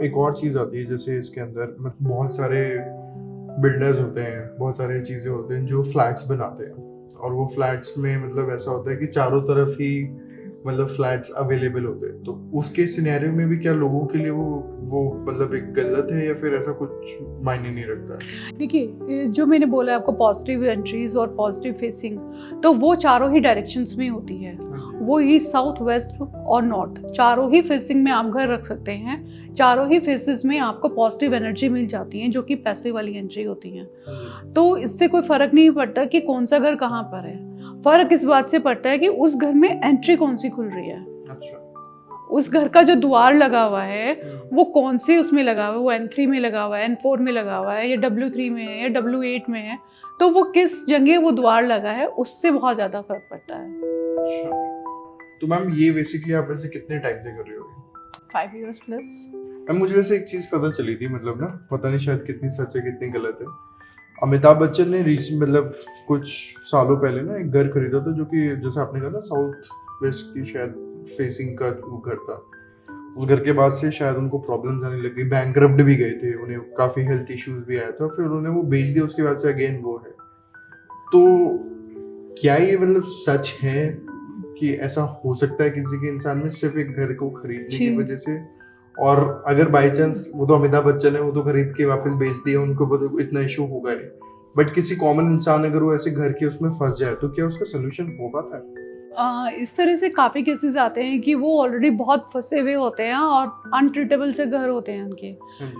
एक और चीज़ आती है, जैसे इसके अंदर मतलब बहुत सारे बिल्डर्स होते हैं, बहुत सारी चीज़ें होते हैं जो फ्लैट्स बनाते हैं, और वो फ्लैट्स में मतलब ऐसा होता है कि चारों तरफ ही मतलब फ्लैट्स अवेलेबल होते हैं। तो उसके सिनेरियो में भी क्या लोगों के लिए वो मतलब एक गलत है, या फिर ऐसा कुछ मायने नहीं रखता है? देखिए, जो मैंने बोला आपको पॉजिटिव एंट्रीज और पॉजिटिव फेसिंग, तो वो चारों ही डायरेक्शंस में होती है। वो ईस्ट, साउथ, वेस्ट और नॉर्थ, चारों ही फेसिंग में आप घर रख सकते हैं। चारों ही फेसेस में आपको पॉजिटिव एनर्जी मिल जाती है, जो कि पैसे वाली एंट्री होती है। तो इससे कोई फर्क नहीं पड़ता कि कौन सा घर कहाँ पर है। फर्क इस बात से पड़ता है कि उस घर में एंट्री कौन सी खुल रही है। अच्छा। उस घर का जो द्वार लगा हुआ है वो कौन से उसमें लगा हुआ है, वो N3 में लगा हुआ है, N4 में लगा हुआ है, या W3 में है, या W8 में है, तो वो किस जगह वो द्वार लगा है उससे बहुत ज़्यादा फर्क पड़ता है। अच्छा, तो मैम ये बेसिकली आप वैसे कितने टाइम से कर रहे हो? 5 years प्लस। मैम मुझे वैसे एक चीज़ पता चली थी, मतलब ना पता नहीं शायद कितनी सच है कितनी गलत है। अमिताभ बच्चन ने मतलब कुछ सालों पहले ना एक घर खरीदा था, जो कि जैसे आपने कहा ना साउथ वेस्ट की शायद फेसिंग का वो घर था। उस घर के बाद से शायद उनको प्रॉब्लम्स आने लग गई, बैंकरप्ट भी गए थे, उन्हें काफ़ी हेल्थ इश्यूज भी आया था, फिर उन्होंने वो बेच दिया, उसके बाद से अगेन वो है। तो क्या ये मतलब सच है कि ऐसा हो सकता है किसी के इंसान में सिर्फ एक घर को खरीदने की वजह से? और अगर बाई चांस, वो तो अमिताभ बच्चन है, वो तो खरीद के वापस बेच दिया, उनको इतना इशू होगा नहीं, बट किसी कॉमन इंसान अगर वो ऐसे घर के उसमें फंस जाए तो क्या उसका सोल्यूशन हो पाता है? इस तरह से काफ़ी केसेस आते हैं कि वो ऑलरेडी बहुत फंसे हुए होते हैं और अनट्रीटेबल से घर होते हैं उनके।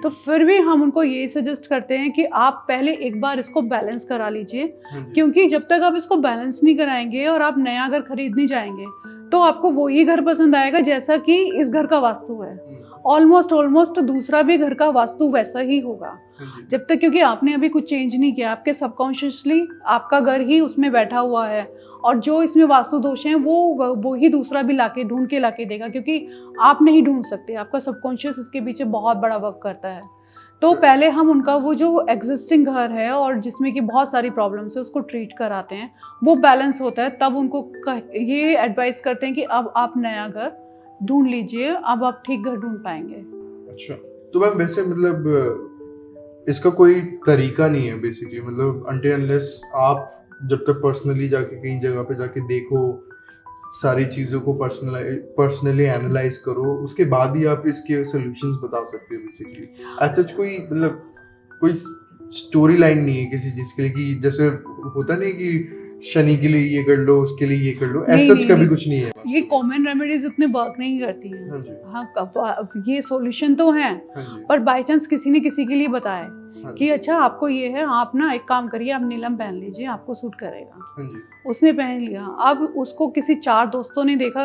तो फिर भी हम उनको ये सजेस्ट करते हैं कि आप पहले एक बार इसको बैलेंस करा लीजिए, क्योंकि जब तक आप इसको बैलेंस नहीं कराएंगे और आप नया घर खरीदने जाएंगे तो आपको वही घर पसंद आएगा जैसा कि इस घर का वास्तु है। ऑलमोस्ट दूसरा भी घर का वास्तु वैसा ही होगा जब तक, क्योंकि आपने अभी कुछ चेंज नहीं किया, आपके सबकॉन्शियसली आपका घर ही उसमें बैठा हुआ है, और जो इसमें वास्तु दोष हैं वो ही दूसरा भी ढूंढ के लाके देगा, क्योंकि आप नहीं ढूंढ सकते, आपका सबकॉन्शियस इसके पीछे बहुत बड़ा वर्क करता है। तो पहले हम उनका वो जो एग्जिस्टिंग घर है और जिसमें कि बहुत सारी प्रॉब्लम्स है उसको ट्रीट कराते हैं, वो बैलेंस होता है, तब उनको ये एडवाइस करते हैं कि अब आप नया घर ढूंढ लीजिए, अब आप ठीक घर ढूंढ पाएंगे। अच्छा, तो मैम वैसे मतलब इसका कोई तरीका नहीं है बेसिकली, मतलब अनटिल अनलेस आप जब तक पर्सनली जाके कहीं जगह पे जाके देखो, सारी चीज़ों को पर्सनली एनालाइज करो, उसके बाद ही आप इसके सॉल्यूशंस बता सकते हो बेसिकली। ऐसा कोई मतलब कोई स्टोरी लाइन नहीं है किसी चीज़ के लिए कि जैसे होता नहीं कि शनि के लिए ये कर लो, उसके लिए ये कर लो, ऐसा कभी कुछ नहीं है। ये कॉमन रेमेडीज उतने वर्क नहीं करती हैं। हाँ, ये सॉल्यूशन तो हैं, पर बाय चांस किसी ने किसी के लिए बताया कि अच्छा आपको ये है, आप ना एक काम करिए, आप नीलम पहन लीजिए, आपको सूट करेगा। उसने पहन लिया, अब उसको किसी 4 दोस्तों ने देखा,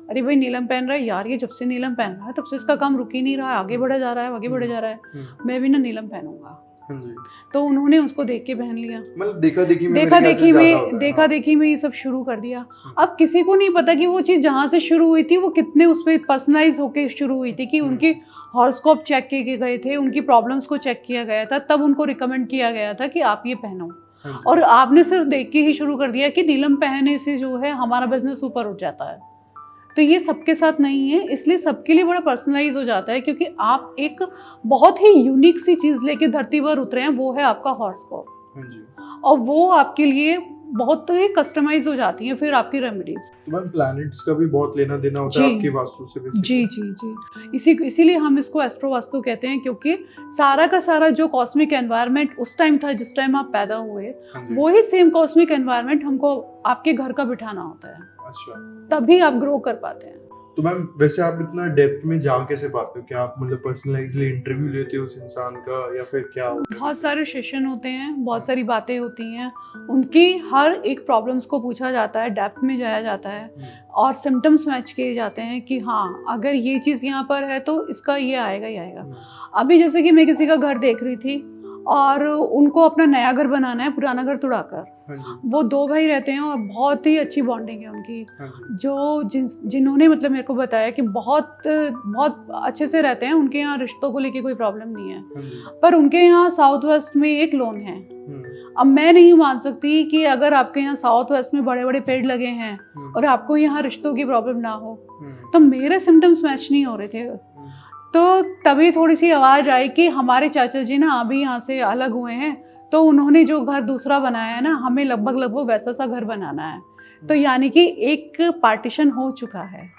अरे भाई नीलम पहन रहा है यार, ये जब से नीलम पहन रहा है तब से इसका काम रुक ही नहीं रहा है, आगे बढ़ा जा रहा है, आगे बढ़ा जा रहा है, मैं भी ना नीलम पहनूंगा। तो उन्होंने उसको देख के पहन लिया, मतलब देखा देखी में ये सब शुरू कर दिया। अब किसी को नहीं पता कि वो चीज़ जहाँ से शुरू हुई थी वो कितने उस पर पर्सनलाइज होके शुरू हुई थी, कि उनकी हॉरोस्कोप चेक किए गए थे, उनकी प्रॉब्लम्स को चेक किया गया था, तब उनको रिकमेंड किया गया था कि आप ये पहनो, और आपने सिर्फ देख के ही शुरू कर दिया कि नीलम पहनने से जो है हमारा बिजनेस ऊपर उठ जाता है। तो ये सबके साथ नहीं है, इसलिए सबके लिए बड़ा पर्सनलाइज हो जाता है, क्योंकि आप एक बहुत ही यूनिक सी चीज़ लेके धरती पर उतरे हैं, वो है आपका हॉरोस्कोप, और वो आपके लिए बहुत ही कस्टमाइज हो जाती है फिर आपकी रेमेडीज। तो मैम प्लैनेट्स का भी बहुत लेना देना होता है आपकी वास्तु से बेसिकली। जी, इसीलिए हम इसको एस्ट्रो वास्तु कहते हैं, क्योंकि सारा का सारा जो कॉस्मिक एनवायरनमेंट उस टाइम था जिस टाइम आप पैदा हुए, वही सेम कॉस्मिक एनवायरनमेंट हमको आपके घर का बिठाना होता है। अच्छा, तभी आप ग्रो कर पाते हैं। तो मैम वैसे आप इतना डेप्थ में जा कैसे पाते हो? क्या आप मतलब पर्सनलाइजली इंटरव्यू लेते हो उस इंसान का, या फिर क्या होता है? बहुत सारे सेशन होते हैं, बहुत सारी बातें होती हैं, उनकी हर एक प्रॉब्लम्स को पूछा जाता है, डेप्थ में जाया जाता है, और सिम्टम्स मैच किए जाते हैं कि हाँ अगर ये चीज़ यहाँ पर है तो इसका ये आएगा ही आएगा। अभी जैसे कि मैं किसी का घर देख रही थी और उनको अपना नया घर बनाना है, पुराना घर तुड़ाकर। वो 2 भाई रहते हैं और बहुत ही अच्छी बॉन्डिंग है उनकी, जो जिन्होंने मतलब मेरे को बताया कि बहुत बहुत अच्छे से रहते हैं, उनके यहाँ रिश्तों को लेके कोई प्रॉब्लम नहीं है, पर उनके यहाँ साउथ वेस्ट में एक लोन है। अब मैं नहीं मान सकती कि अगर आपके यहाँ साउथ वेस्ट में बड़े बड़े पेड़ लगे हैं और आपको यहाँ रिश्तों की प्रॉब्लम ना हो, तो मेरे सिम्टम्स मैच नहीं हो रहे थे। तो तभी थोड़ी सी आवाज़ आई कि हमारे चाचा जी ना अभी यहाँ से अलग हुए हैं, तो उन्होंने जो घर दूसरा बनाया है ना, हमें लगभग वैसा सा घर बनाना है। तो यानी कि एक पार्टीशन हो चुका है,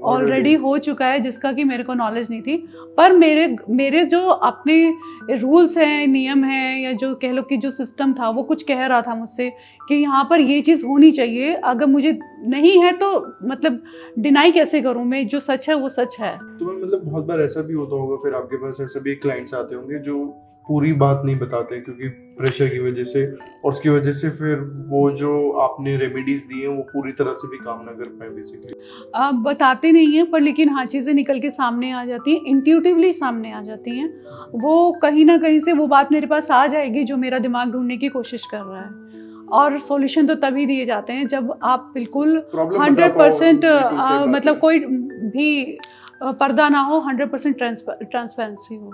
ऑलरेडी हो चुका है, जिसका कि मेरे को नॉलेज नहीं थी। पर मेरे जो अपने रूल्स हैं, नियम हैं, या जो कह लो कि जो सिस्टम था वो कुछ कह रहा था मुझसे कि यहाँ पर ये चीज़ होनी चाहिए, अगर मुझे नहीं है तो मतलब डिनाई कैसे करूँ मैं, जो सच है वो सच है। तो मतलब बहुत बार ऐसा भी होता होगा फिर आपके पास ऐसे भी क्लाइंट्स आते होंगे जो पूरी बात नहीं बताते क्योंकि प्रेशर की वजह से, और उसकी वजह से फिर वो जो आपने रेमेडीज दी हैं वो पूरी तरह से भी काम ना कर पाए बेसिकली। बताते नहीं हैं, पर लेकिन हाँ चीज़ें निकल के सामने आ जाती हैं, इंट्यूटिवली सामने आ जाती हैं। वो कहीं ना कहीं से वो बात मेरे पास आ जाएगी जो मेरा दिमाग ढूंढने की कोशिश कर रहा है। और सॉल्यूशन तो तभी दिए जाते हैं जब आप बिल्कुल 100% मतलब कोई भी पर्दा ना हो, 100% ट्रांसपेरेंसी हो।